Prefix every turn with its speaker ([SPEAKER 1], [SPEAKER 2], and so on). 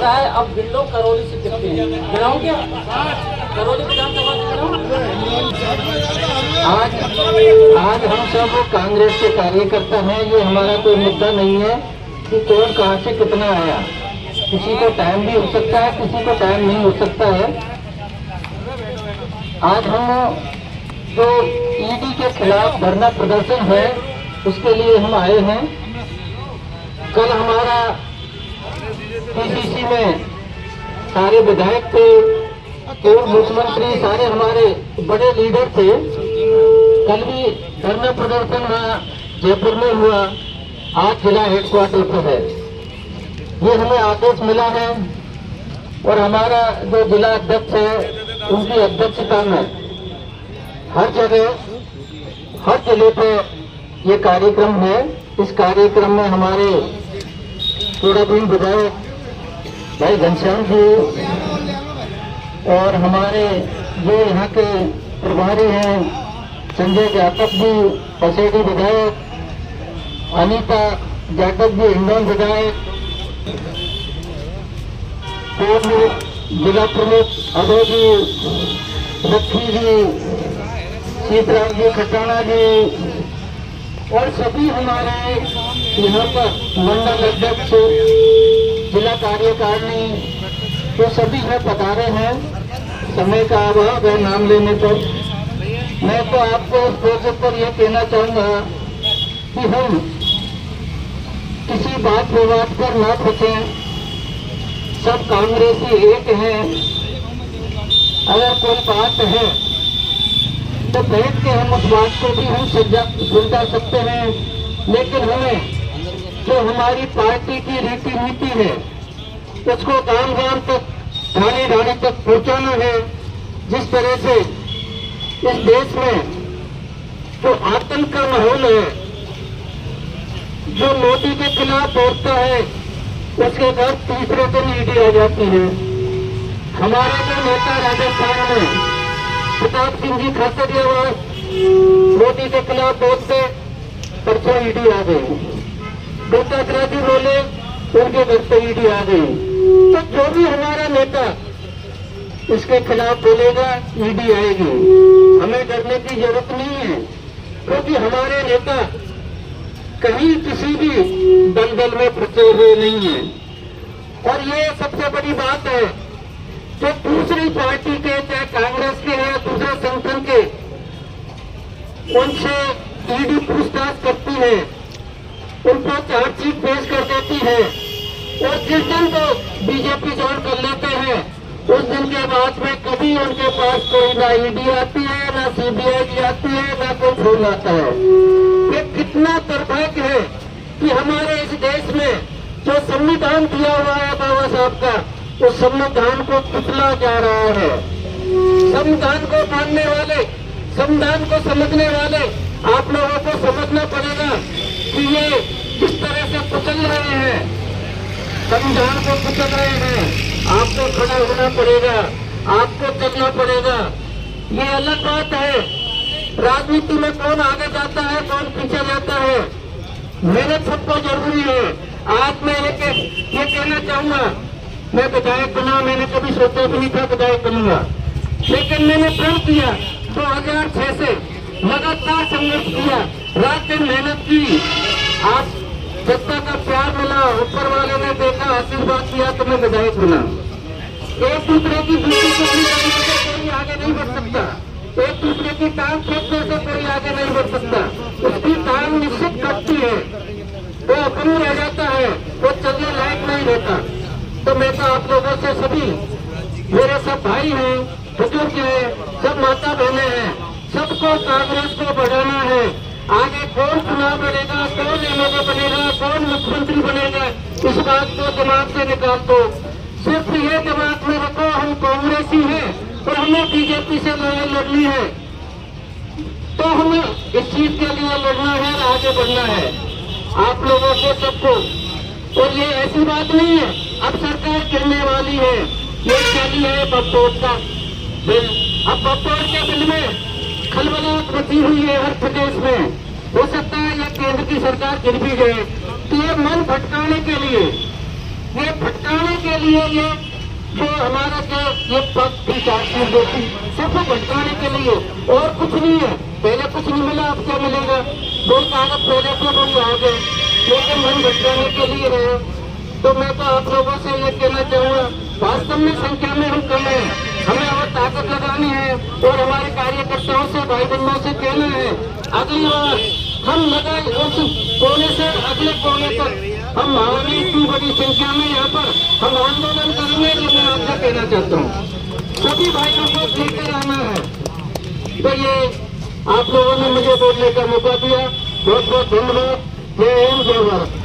[SPEAKER 1] ऐसा है, अब गिन लो करौली से कितने हैं, गिनाओ क्या? करौली विधानसभा से गिनाओ।
[SPEAKER 2] आज हम सब कांग्रेस के कार्यकर्ता हैं। ये हमारा कोई मुद्दा नहीं है कि कौन कहाँ से कितना आया। किसी को टाइम भी हो सकता है, किसी को टाइम नहीं हो सकता है। आज हम जो ईडी के खिलाफ धरना प्रदर्शन है उसके लिए हम आए हैं। कल हमारा पीसीसी में सारे विधायक थे, पूर्व मुख्यमंत्री, सारे हमारे बड़े लीडर थे। कल भी धरना प्रदर्शन हुआ, जयपुर में हुआ, आज जिला हेडक्वार्टर पर है। ये हमें आदेश मिला है और हमारा जो जिला अध्यक्ष है उनकी अध्यक्षता में हर जगह, हर जिले पे ये कार्यक्रम है। इस कार्यक्रम में हमारे सोडाबीन विधायक भाई घनश्याम जी और हमारे जो यहाँ के प्रभारी हैं संजय जाटव जी, पसेडी विधायक, अनीता जाटव जी, हिंडौन विधायक, पूर्व जिला प्रमुख अभय जी, लक्ष्मी जी, सीतराम जी, खटाना जी और सभी हमारे यहाँ पर मंडल अध्यक्ष, जिला कार्यकारिणी, तो सभी है पधारे हैं। समय का अभाव है नाम लेने पर। मैं तो आपको इस मौके पर यह कहना चाहूंगा कि हम किसी बात विवाद पर ना फंसें। सब कांग्रेसी एक हैं। अगर कोई बात है तो बैठ के हम उस बात को भी हम सुलझा सकते हैं, लेकिन हमें जो हमारी पार्टी की रीति नीति है उसको गांव गांव तक, ढाणी ढाणी तक पहुंचाना है। जिस तरह से इस देश में जो आतंक का माहौल है, जो मोदी के खिलाफ बोलता है, उसके घर तीसरे दिन ईडी आ जाती है। हमारे जो नेता राजस्थान में प्रताप सिंह जी खासरियावास मोदी के खिलाफ बोलते, परसों ईडी आ गई। गोताखराजी बोले, उनके घर पे ईडी आ गई। तो जो भी हमारा नेता इसके खिलाफ बोलेगा, ईडी आएगी। हमें डरने की जरूरत नहीं है, क्योंकि हमारे नेता कहीं किसी भी दलदल में फंसे हुए नहीं है। और ये सबसे बड़ी बात है, जो दूसरी पार्टी के, चाहे कांग्रेस के या दूसरे संगठन के, उनसे ईडी पूछताछ करती है, उनको चार्जशीट पेश कर देती है और जिस दिन वो बीजेपी ज्वाइन कर लेते हैं उस दिन के बाद में कभी उनके पास कोई ना ईडी आती है, ना सीबीआई आती है, ना कोई फोन आता है। ये कितना दुर्भाग्य है कि हमारे इस देश में जो संविधान दिया हुआ है बाबा साहब का, उस संविधान को कुचला जा रहा है। संविधान को मानने वाले, संविधान को समझने वाले आप लोगों को समझना पड़ेगा कि ये किस तरह से कुचल रहे हैं, संविधान को कुचल रहे हैं। आपको खड़ा होना पड़ेगा, आपको चलना पड़ेगा। ये अलग बात है, राजनीति में कौन आगे जाता है, कौन पीछे जाता है, मेहनत सबको जरूरी है। आज मैं ये कहना चाहूंगा, मैं विधायक बना, मैंने कभी सोचा भी नहीं था विधायक बनूंगा, लेकिन मैंने प्रण किया। 2006 से लगातार संघर्ष किया, रात दिन मेहनत की। आज जनता का प्यार मिला, ऊपर वाले ने देखा, आशीर्वाद किया तो मैं विधायक बना। एक दूसरे की ड्यूटी को कोई आगे नहीं बढ़ सकता, एक दूसरे की टांग खींचने से कोई आगे नहीं बढ़ सकता। उसकी टांग निश्चित कटती है, वो अपनी रह जाता है, वो चलने लायक नहीं रहता। तो मैं तो आप लोगों से, सभी मेरे सब भाई हैं, बुजुर्ग हैं, सब माता बहने हैं, सबको कांग्रेस को बढ़ाना है। आगे कौन चुनाव लड़ेगा, कौन एमएलए बनेगा, कौन मुख्यमंत्री बनेगा, इस बात को दिमाग से निकाल दो। सिर्फ ये दिमाग में रखो, हम कांग्रेसी हैं और हमें बीजेपी से लड़ाई लड़नी है, तो हमें इस चीज के लिए लड़ना है, आगे बढ़ना है आप लोगों को, सबको। और ये ऐसी बात नहीं है अब सरकार गिरने वाली है, ये चली है बकौर का बिल। अब बकौर के बिल में खलबलाहट मची हुई है हर प्रदेश में। हो सकता है ये केंद्र की सरकार गिर भी गए, तो ये मन भटकाने के लिए ये भटकाने के लिए ये जो हमारा जो ये पद की चार्जशीट देती सबको भटकाने के लिए, और कुछ नहीं है। पहले कुछ नहीं मिला, अब क्या मिलेगा? दो कागज पहले थे वो आ गए, लेकिन मन भटकाने के लिए है। तो मैं तो आप लोगों से ये कहना चाहूँगा, वास्तव में संख्या में हम कम है, हमें और ताकत लगानी है और हमारे कार्यकर्ताओं से, भाई बहनों से कहना है, अगली बार हम लगाए उस कोने से अगले कोने तक हम हमारी इतनी बड़ी संख्या में यहाँ पर हम आंदोलन करेंगे, जो मैं आपसे कहना चाहता हूँ। सभी भाइयों को लेकर आना है। तो ये आप लोगों ने मुझे बोलने का मौका दिया, बहुत बहुत धन्यवाद। जय हिंद, जय भारत।